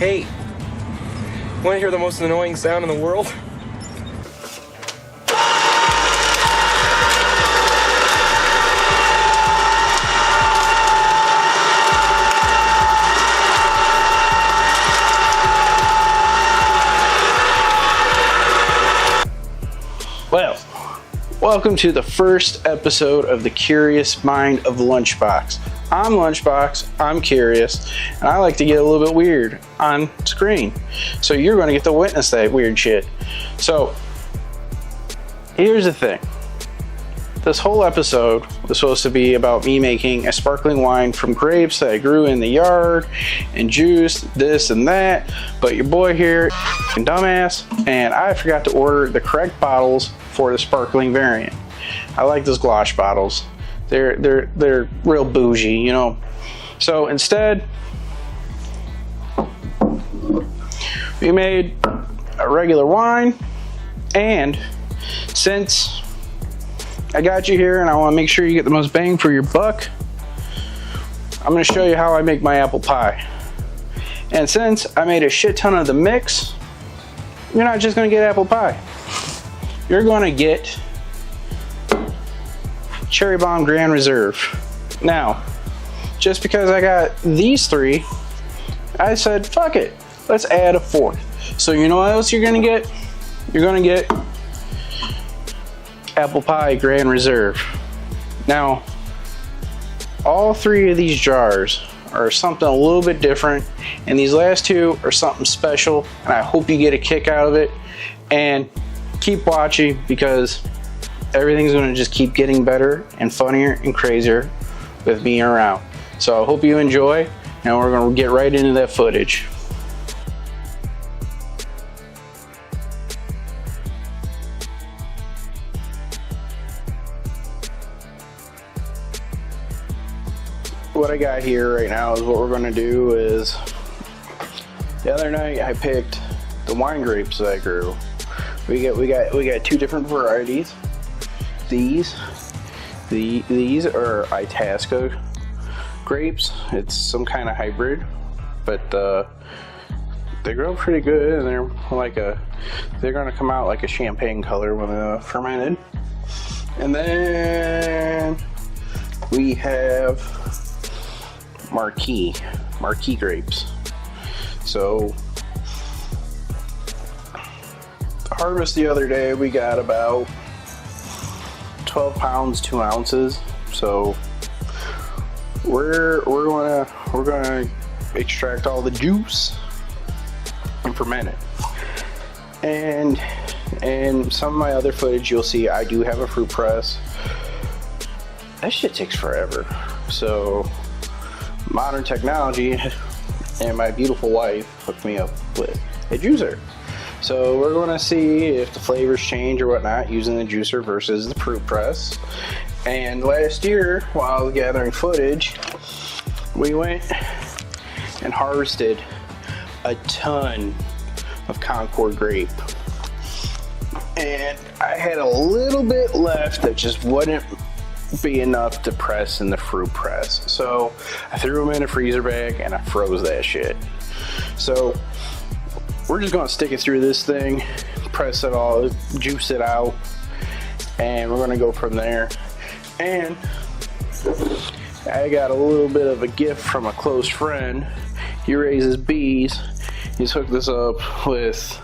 Hey, want to hear the most annoying sound in the world? Well, welcome to the first episode of the Curious Mind of Lunchboxx. I'm Lunchboxx, I'm curious, and I like to get a little bit weird on screen. So you're going to get to witness that weird shit. So, here's the thing. This whole episode was supposed to be about me making a sparkling wine from grapes that I grew in the yard and juiced this and that, but your boy here, dumbass, and I forgot to order the correct bottles for the sparkling variant. I like those glosh bottles. They're real bougie, you know. So instead, we made a regular wine, and since I got you here and I want to make sure you get the most bang for your buck, I'm going to show you how I make my apple pie. And since I made a shit ton of the mix, you're not just going to get apple pie. You're going to get Cherry Bomb Grand Reserve. Now, just because I got these three, I said, fuck it, let's add a fourth. So you know what else you're going to get? You're going to get Apple Pie Grand Reserve. Now, all three of these jars are something a little bit different, and these last two are something special, and I hope you get a kick out of it. And keep watching, because everything's going to just keep getting better and funnier and crazier with me around. So I hope you enjoy, and we're going to get right into that footage. What I got here right now is what we're going to do is, the other night I picked the wine grapes that I grew. We got two different varieties. These are Itasca grapes. It's some kind of hybrid, but they grow pretty good, and they're gonna come out like a champagne color when they're fermented. And then we have Marquis grapes. So the harvest the other day, we got about 12 pounds 2 ounces. So we're gonna extract all the juice and ferment it. And some of my other footage, you'll see I do have a fruit press. That shit takes forever. So modern technology and my beautiful wife hooked me up with a juicer. So we're going to see if the flavors change or whatnot using the juicer versus the fruit press. And last year, while I was gathering footage, we went and harvested a ton of Concord grape. And I had a little bit left that just wouldn't be enough to press in the fruit press. So I threw them in a freezer bag and I froze that shit. So we're just gonna stick it through this thing, press it all, juice it out, and we're gonna go from there. And I got a little bit of a gift from a close friend. He raises bees. He's hooked us up with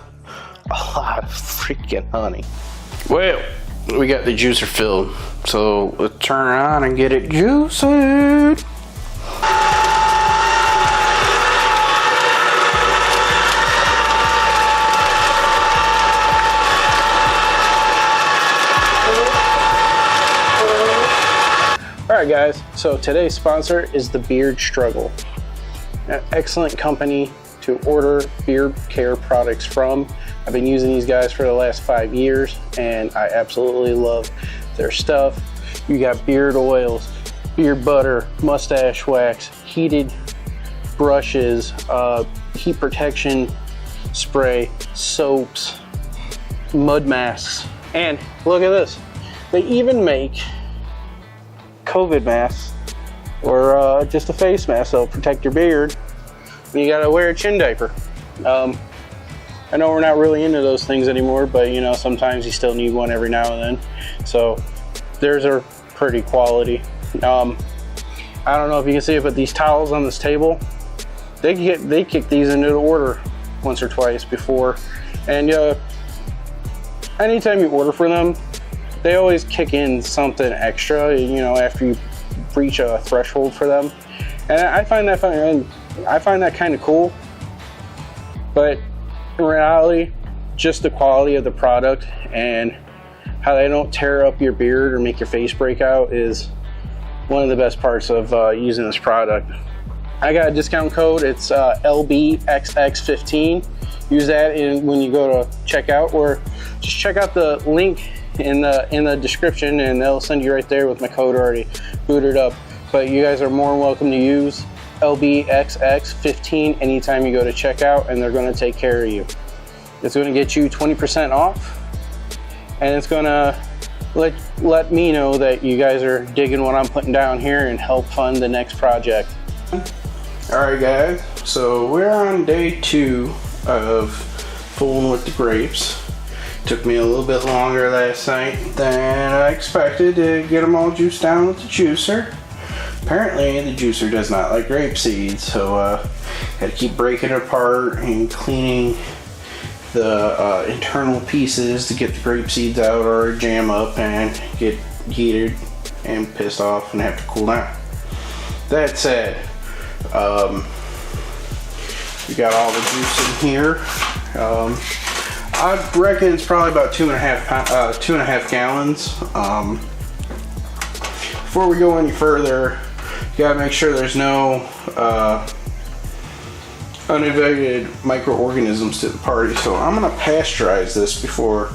a lot of freaking honey. Well, we got the juicer filled, so let's turn it on and get it juiced. Alright guys, so today's sponsor is the Beard Struggle. An excellent company to order beard care products from. I've been using these guys for the last 5 years, and I absolutely love their stuff. You got beard oils, beard butter, mustache wax, heated brushes, heat protection spray, soaps, mud masks, and look at this. They even make COVID masks, or just a face mask that'll protect your beard when you gotta wear a chin diaper. I know we're not really into those things anymore, but you know, sometimes you still need one every now and then. So theirs are pretty quality. I don't know if you can see it, but these towels on this table, they kick these into the order once or twice before. And anytime you order for them, they always kick in something extra, you know, after you reach a threshold for them. And I find that funny, and I find that kind of cool. But in reality, just the quality of the product and how they don't tear up your beard or make your face break out is one of the best parts of using this product. I got a discount code. It's LBXX15. Use that when you go to checkout, or just check out the link in the description, and they'll send you right there with my code already booted up. But you guys are more than welcome to use LBXX15 anytime you go to checkout, and they're going to take care of you. It's going to get you 20% off, and it's going to let me know that you guys are digging what I'm putting down here and help fund the next project. Alright guys, so we're on day 2 of fooling with the grapes. Took me a little bit longer last night than I expected to get them all juiced down with the juicer. Apparently the juicer does not like grape seeds, so had to keep breaking it apart and cleaning the internal pieces to get the grape seeds out, or jam up and get heated and pissed off and have to cool down. That said, we got all the juice in here. I reckon it's probably about 2.5 gallons. Before we go any further, you gotta make sure there's no uninvited microorganisms to the party. So I'm gonna pasteurize this before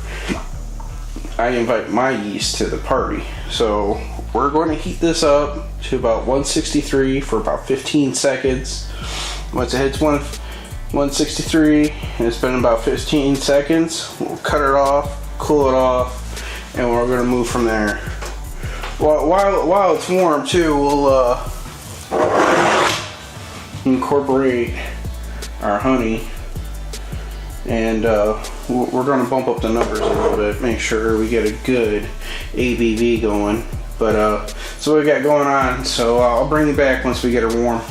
I invite my yeast to the party. So we're going to heat this up to about 163 for about 15 seconds. Once it hits 163 and it's been about 15 seconds, we'll cut it off, cool it off, and we're going to move from there. While it's warm too, we'll incorporate our honey, and we're going to bump up the numbers a little bit, make sure we get a good ABV going. But that's what we got going on, so I'll bring you back once we get her warm.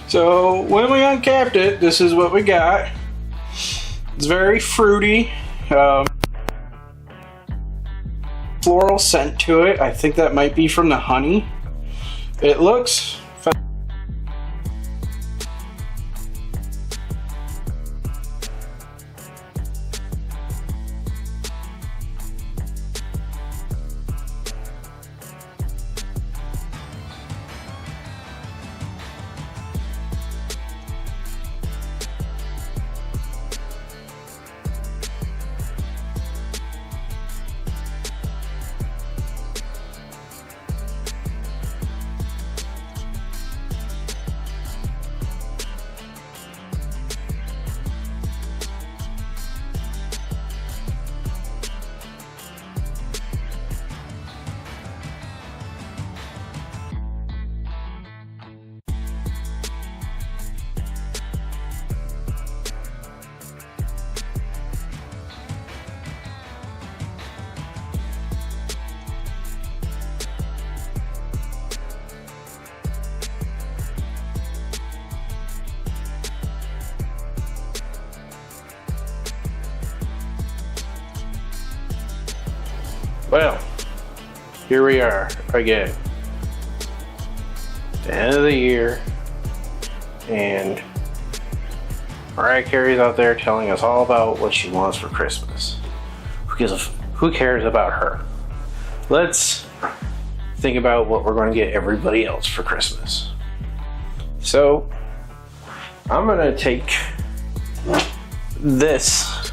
So when we uncapped it, this is what we got. It's very fruity, floral scent to it. I think that might be from the honey. It looks well, here we are again. The end of the year, and Mariah Carey's out there telling us all about what she wants for Christmas. Who cares about her? Let's think about what we're going to get everybody else for Christmas. So, I'm going to take this.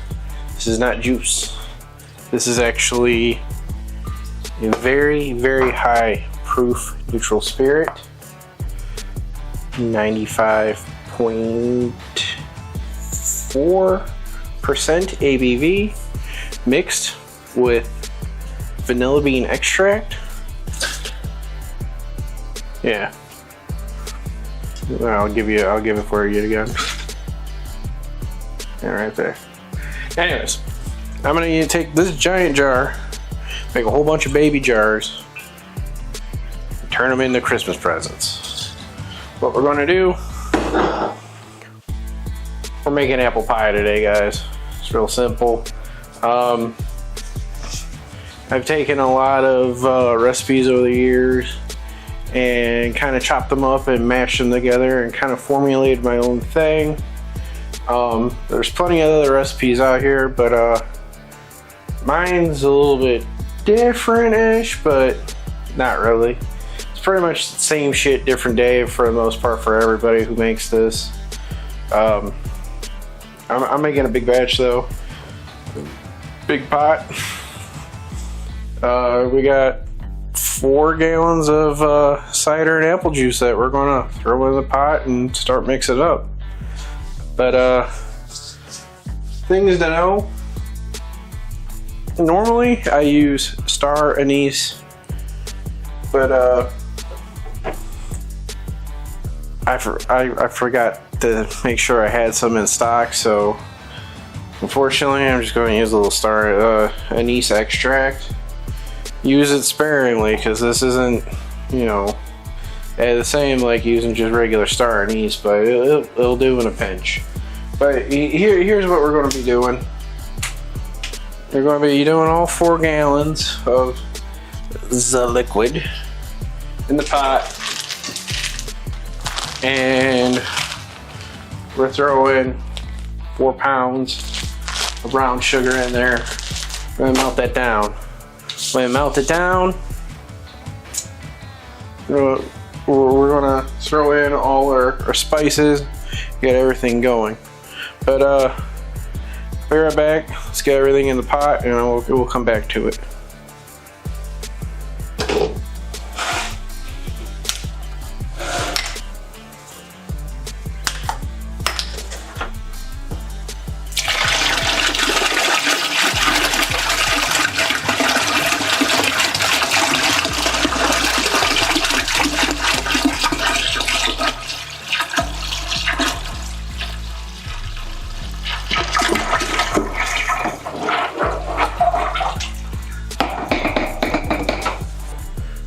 This is not juice. This is actually a very, very high proof neutral spirit. 95.4% ABV mixed with vanilla bean extract. Yeah. I'll give it for you again. Yeah, right there. Anyways, I'm gonna take this giant jar, make a whole bunch of baby jars, and turn them into Christmas presents. What we're gonna do, we're making apple pie today, guys. It's real simple. I've taken a lot of recipes over the years and kind of chopped them up and mashed them together and kind of formulated my own thing. There's plenty of other recipes out here, but mine's a little bit different-ish, but not really. It's pretty much the same shit, different day for the most part for everybody who makes this. I'm making a big batch though. Big pot. We got 4 gallons of cider and apple juice that we're gonna throw in the pot and start mixing it up. But things to know. Normally I use star anise, but I forgot to make sure I had some in stock, so unfortunately I'm just going to use a little star anise extract. Use it sparingly because this isn't, you know, the same like using just regular star anise, but it'll do in a pinch. But here's what we're going to be doing. We're going to be doing all 4 gallons of the liquid in the pot, and we're throwing 4 pounds of brown sugar in there. We're going to melt that down. When we melt it down, we're gonna throw in all our spices, get everything going. But be right back. Let's get everything in the pot, and we'll come back to it.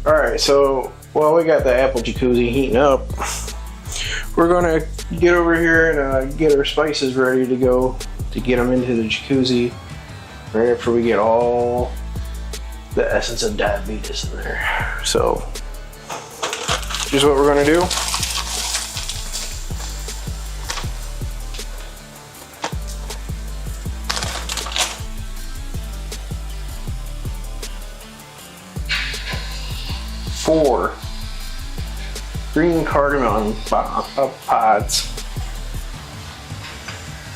Alright, so while we got the apple jacuzzi heating up, we're gonna get over here and get our spices ready to go to get them into the jacuzzi right after we get all the essence of diabetes in there. So here's what we're gonna do. Four green cardamom pods.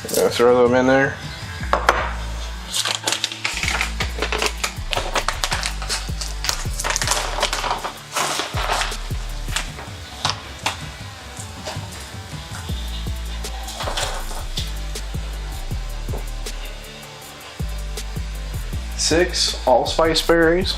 Throw them in there. Six allspice berries.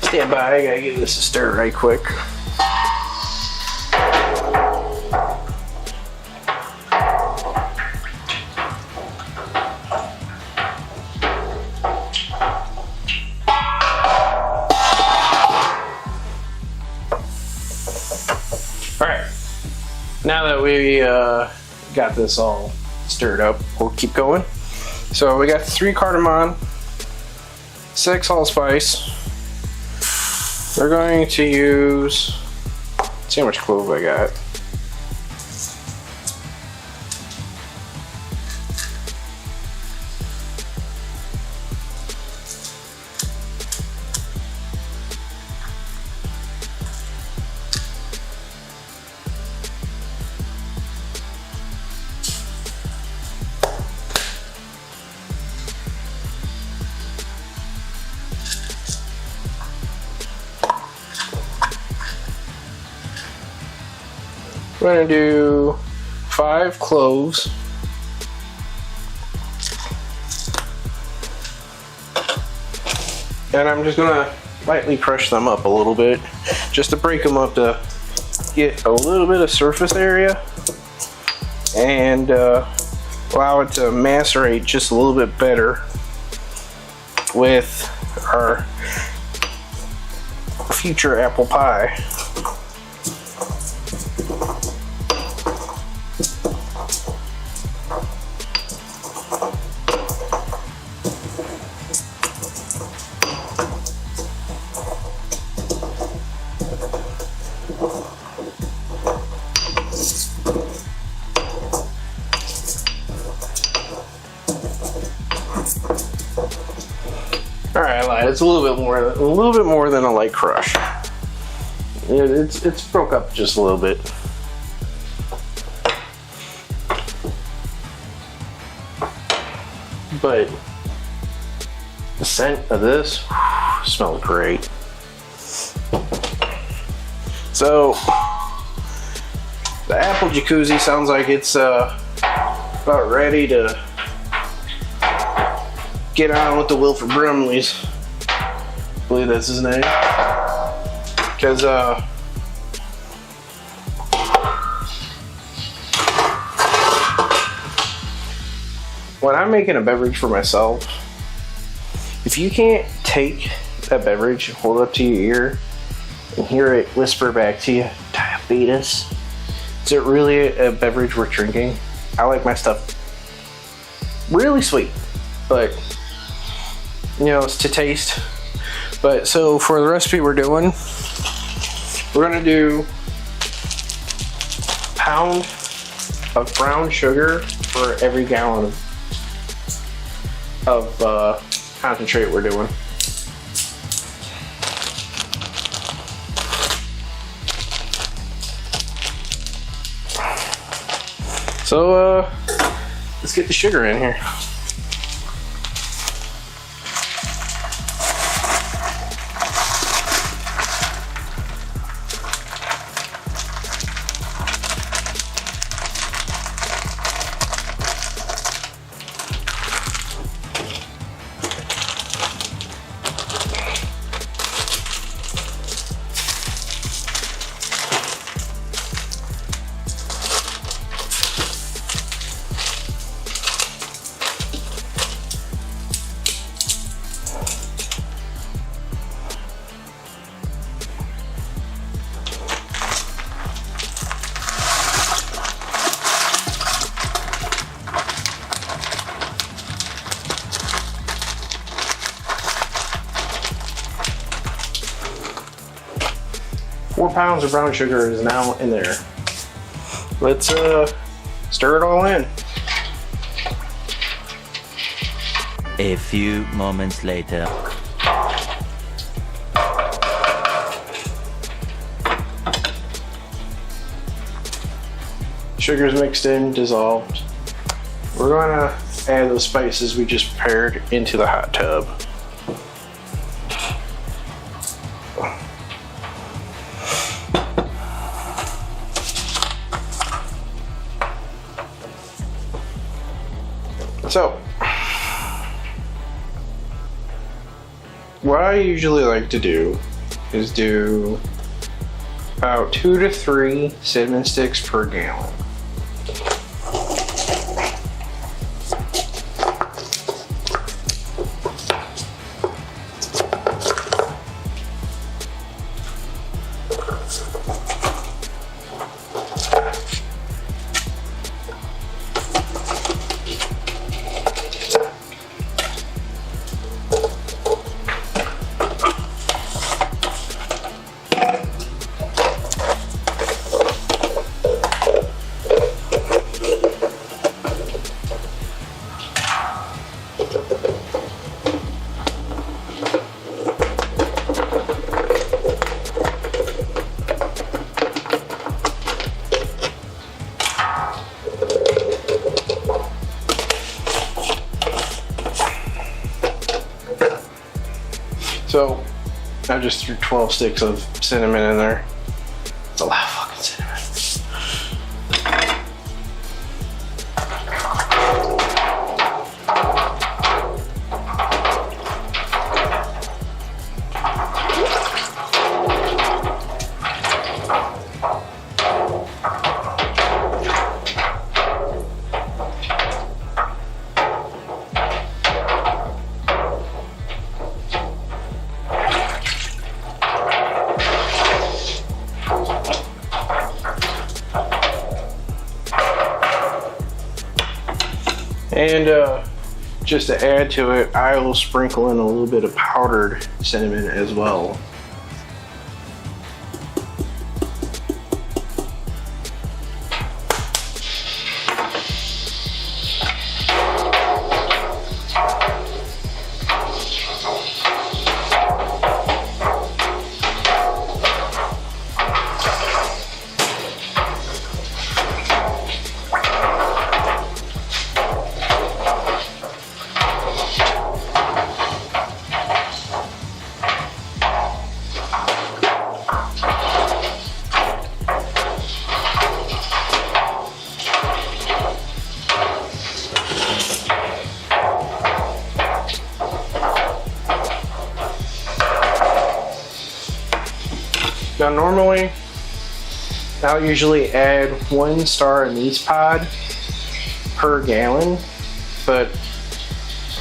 Stand by, I gotta give this a stir right quick. Alright, now that we got this all stirred up, we'll keep going. So we got 3 cardamom, 6 allspice, We're going to use, let's see how much clove I got. We're going to do 5 cloves. And I'm just going to lightly crush them up a little bit, just to break them up to get a little bit of surface area and allow it to macerate just a little bit better with our future apple pie. Alright, I lied. It's a little bit more than a light crush. It's broke up just a little bit. But the scent of this smells great. So the apple jacuzzi sounds like it's about ready to get on with the Wilford Brimley's. I believe that's his name. Because when I'm making a beverage for myself, if you can't take that beverage, hold it up to your ear, and hear it whisper back to you, diabetes, is it really a beverage worth drinking? I like my stuff really sweet, but you know, it's to taste. But so for the recipe we're doing, we're gonna do a pound of brown sugar for every gallon of concentrate we're doing. So let's get the sugar in here. Four pounds of brown sugar is now in there. Let's stir it all in. A few moments later. Sugar's mixed in, dissolved. We're gonna add the spices we just prepared into the hot tub. So, what I usually like to do is do about 2 to 3 cinnamon sticks per gallon. So I just threw 12 sticks of cinnamon in there. It's a lot of fucking cinnamon. And just to add to it, I will sprinkle in a little bit of powdered cinnamon as well. Now normally, I'll usually add 1 star anise pod per gallon, but I'm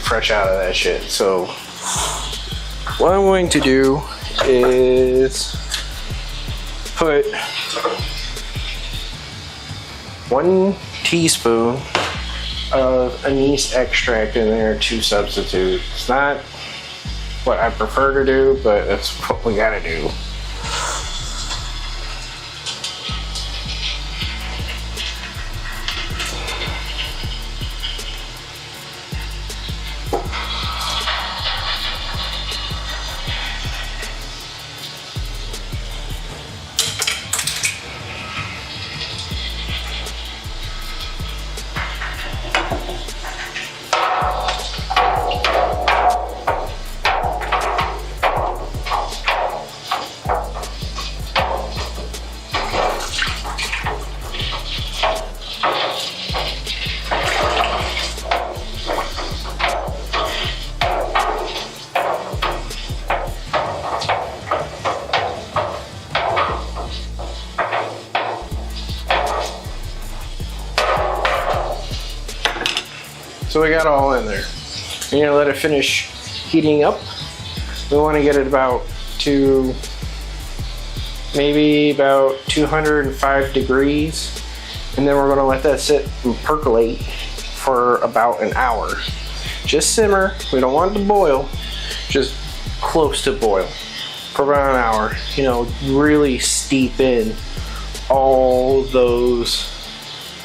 fresh out of that shit. So what I'm going to do is put 1 teaspoon of anise extract in there to substitute. It's not what I prefer to do, but that's what we gotta do. So we got it all in there. You're gonna let it finish heating up. We want to get it to maybe about 205 degrees, and then we're gonna let that sit and percolate for about an hour. Just simmer. We don't want it to boil, just close to boil for about an hour. You know, really steep in all those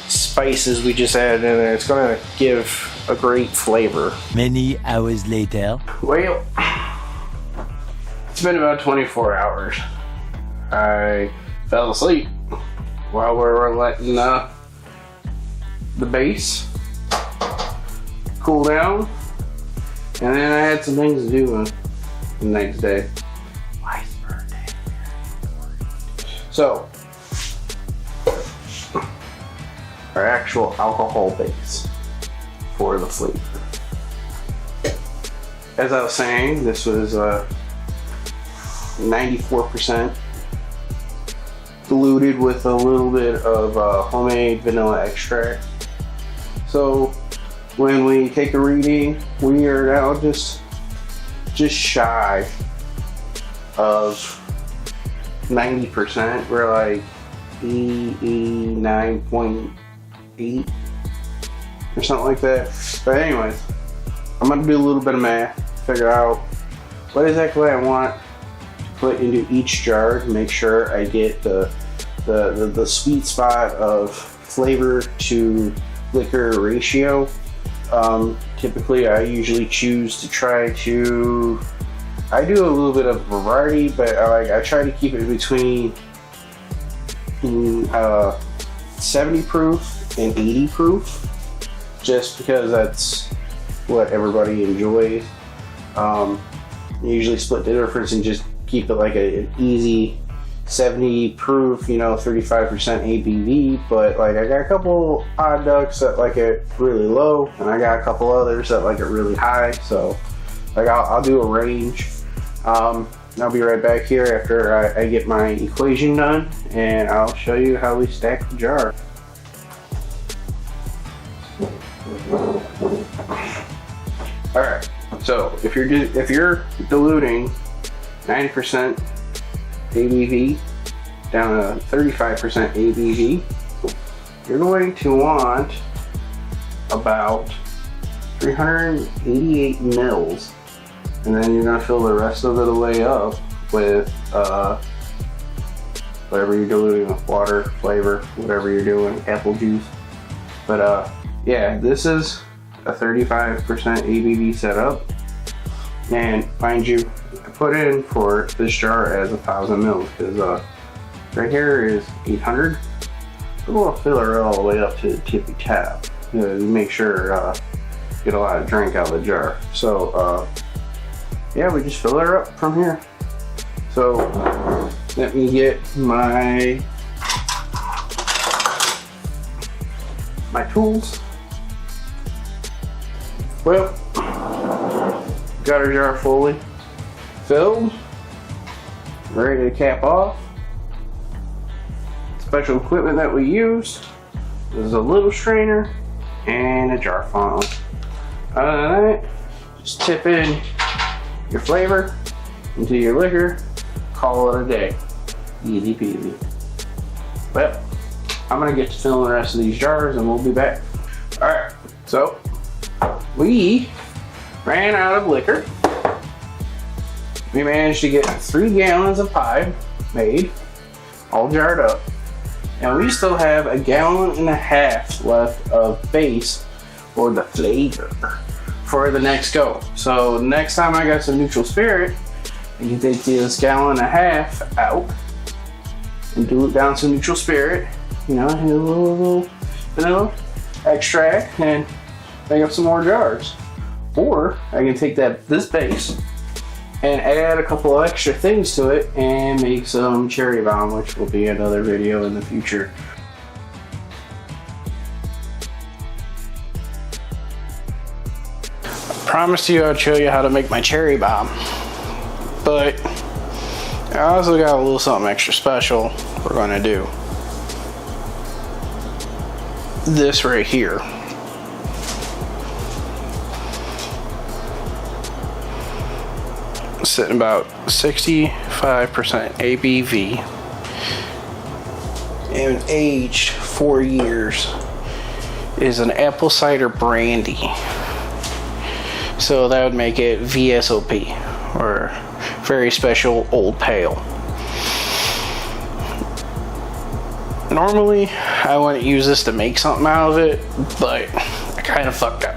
spices we just added in there. It's gonna give a great flavor. Many hours later. Well, it's been about 24 hours. I fell asleep while we were letting the base cool down, and then I had some things to do the next day. Wife's birthday. So, our actual alcohol base for the flavor. As I was saying, this was 94% diluted with a little bit of homemade vanilla extract. So when we take a reading, we are now just shy of 90%. We're like 89.8 or something like that. But anyways, I'm gonna do a little bit of math, figure out what exactly I want to put into each jar to make sure I get the sweet spot of flavor to liquor ratio. Typically I usually choose to I do a little bit of variety, but I try to keep it between 70 proof and 80 proof, just because that's what everybody enjoys. You usually split the difference and just keep it like an easy 70 proof, 35% ABV. But like I got a couple odd ducks that like it really low, and I got a couple others that like it really high. So like I'll do a range. I'll be right back here after I get my equation done, and I'll show you how we stack the jar. All right, so if you're diluting 90% ABV down to 35% ABV, you're going to want about 388 mils, and then you're going to fill the rest of it away up with whatever you're diluting with, water, flavor, whatever you're doing, apple juice. But yeah, this is a 35% ABV setup, and mind you, I put in for this jar as 1,000 mils because right here is 800. So we'll fill it all the way up to the tippy top to make sure get a lot of drink out of the jar. So yeah, we just fill her up from here. So let me get my tools. Well, got our jar fully filled, ready to cap off. Special equipment that we use is a little strainer and a jar funnel. Other than that, just tip in your flavor into your liquor, call it a day. Easy peasy. Well, I'm gonna get to filling the rest of these jars and we'll be back. All right, so we ran out of liquor. We managed to get 3 gallons of pie made, all jarred up. And we still have 1.5 gallons left of base for the flavor for the next go. So next time I got some neutral spirit, I can take this 1.5 gallons out and dilute down some neutral spirit, a little vanilla extract, and make up some more jars. Or I can take this base and add a couple of extra things to it and make some cherry bomb, which will be another video in the future. I promised you I'd show you how to make my cherry bomb, but I also got a little something extra special we're gonna do. This right here. Sitting about 65% ABV and aged 4 years is an apple cider brandy. So that would make it VSOP, or very special old pale. Normally I wouldn't use this to make something out of it, but I kind of fucked up.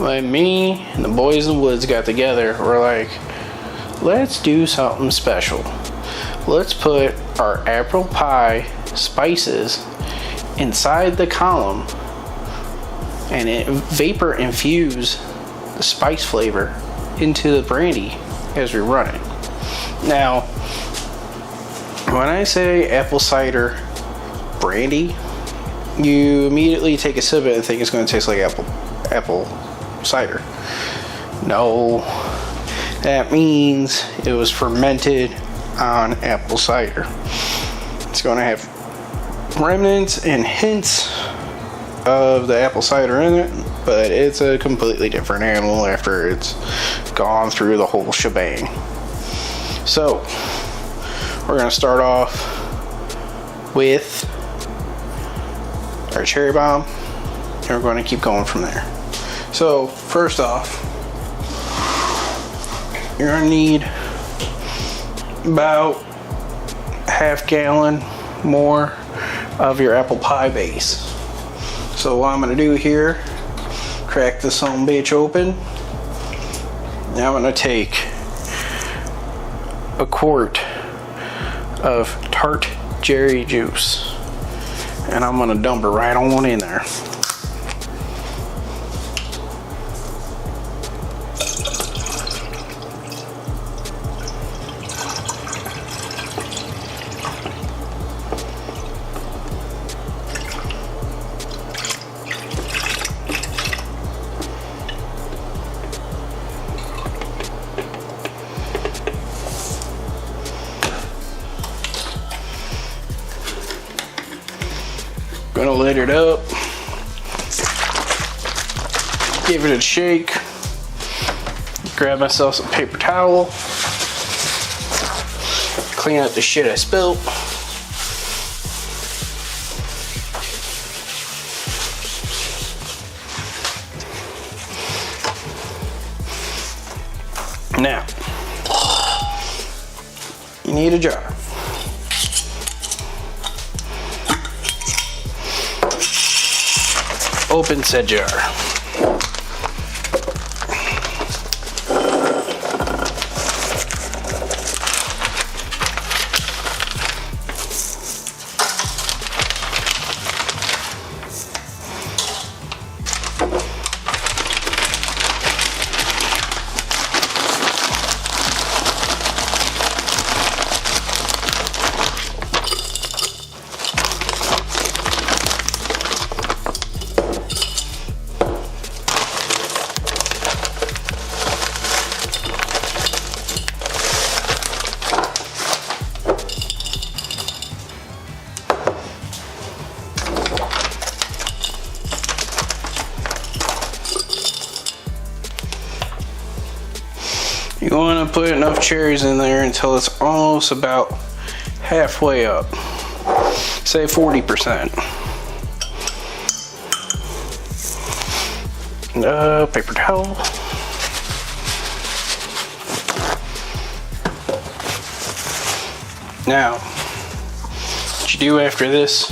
When me and the boys in the woods got together, we're like, let's do something special. Let's put our apple pie spices inside the column and vapor infuse the spice flavor into the brandy as we run it. Now, when I say apple cider brandy, you immediately take a sip of it and think it's going to taste like apple cider. No, that means it was fermented on apple cider. It's going to have remnants and hints of the apple cider in it, but it's a completely different animal after it's gone through the whole shebang. So we're going to start off with our cherry bomb, and we're going to keep going from there. So first off, you're going to need about 1/2 gallon more of your apple pie base. So what I'm going to do here, crack this son bitch open. Now I'm going to take 1 quart of tart cherry juice, and I'm going to dump it right on in there. Lid it up. Give it a shake. Grab myself some paper towel. Clean up the shit I spilled. Now, you need a jar. Open said jar. You want to put enough cherries in there until it's almost about halfway up. Say 40%. Paper towel. Now, what you do after this,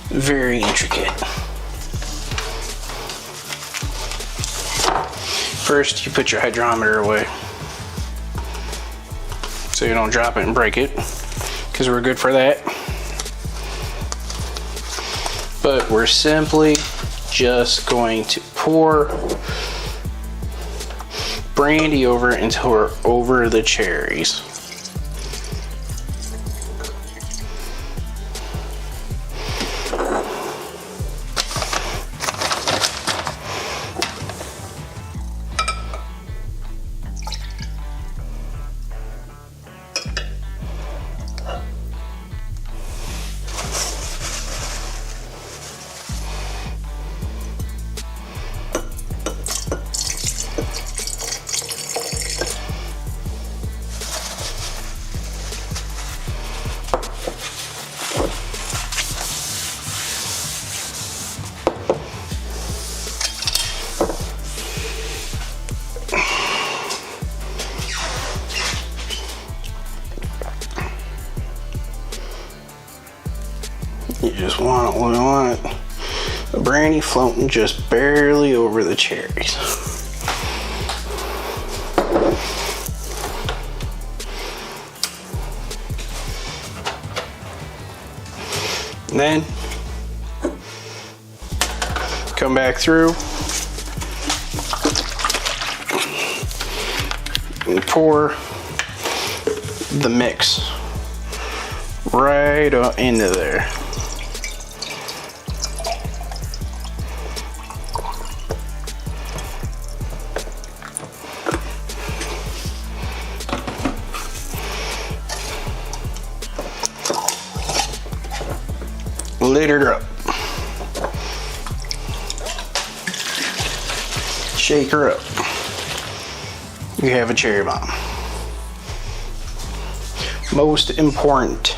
very intricate. First, you put your hydrometer away so you don't drop it and break it, because we're good for that. But we're simply just going to pour brandy over it until we're over the cherries. You just want the brandy floating just barely over the cherries. And then come back through and pour the mix right into there. Lid her up. Shake her up. You have a cherry bomb. Most important,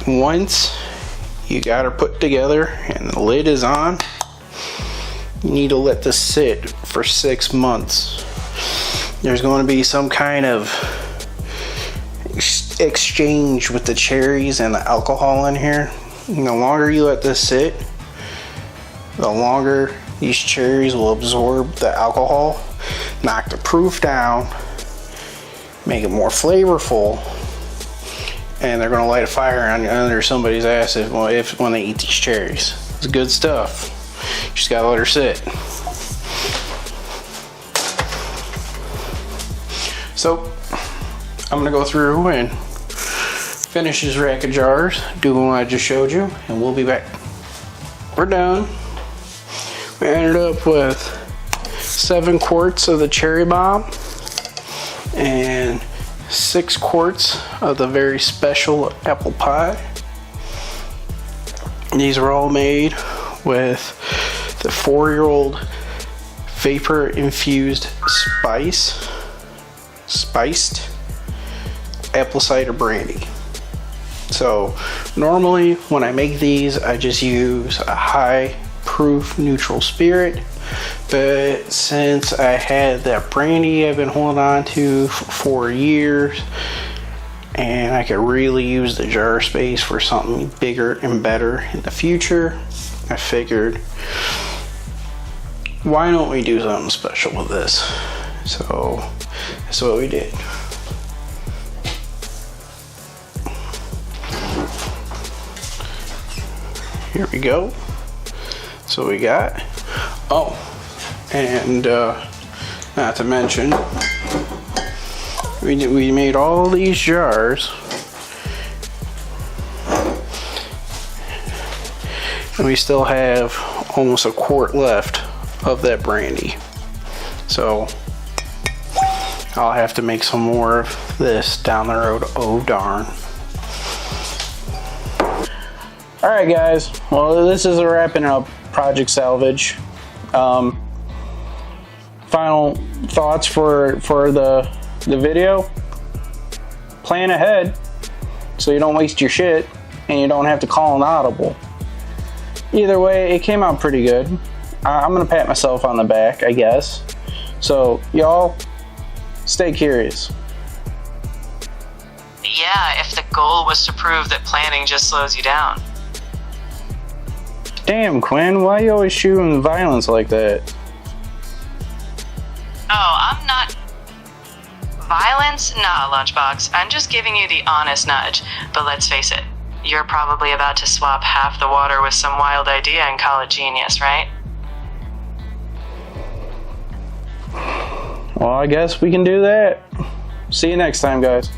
once you got her put together and the lid is on, you need to let this sit for 6 months. There's going to be some kind of exchange with the cherries and the alcohol in here. And the longer you let this sit, the longer these cherries will absorb the alcohol, knock the proof down, make it more flavorful, and they're going to light a fire under somebody's ass when they eat these cherries. It's good stuff. You just gotta let her sit. So I'm gonna go through and finish this rack of jars, do what I just showed you, and we'll be back. We're done. We ended up with 7 quarts of the cherry bomb and 6 quarts of the very special apple pie. These were all made with the 4-year-old vapor infused spiced apple cider brandy. So normally when I make these, I just use a high proof neutral spirit, but since I had that brandy I've been holding on to for 4 years, and I could really use the jar space for something bigger and better in the future, I figured, why don't we do something special with this? So that's what we did. Here we go. So we got, oh, and not to mention, we made all these jars, and we still have almost a quart left of that brandy. So I'll have to make some more of this down the road. Oh darn. Alright guys, well this is a wrapping up Project Salvage. Final thoughts for the video. Plan ahead so you don't waste your shit and you don't have to call an audible. Either way, it came out pretty good. I'm gonna pat myself on the back, I guess. So y'all stay curious. Yeah, if the goal was to prove that planning just slows you down. Damn, Quinn, why you always shooting violence like that? Oh, I'm not... Violence? Nah, Lunchboxx. I'm just giving you the honest nudge. But let's face it, you're probably about to swap half the water with some wild idea and call it genius, right? Well, I guess we can do that. See you next time, guys.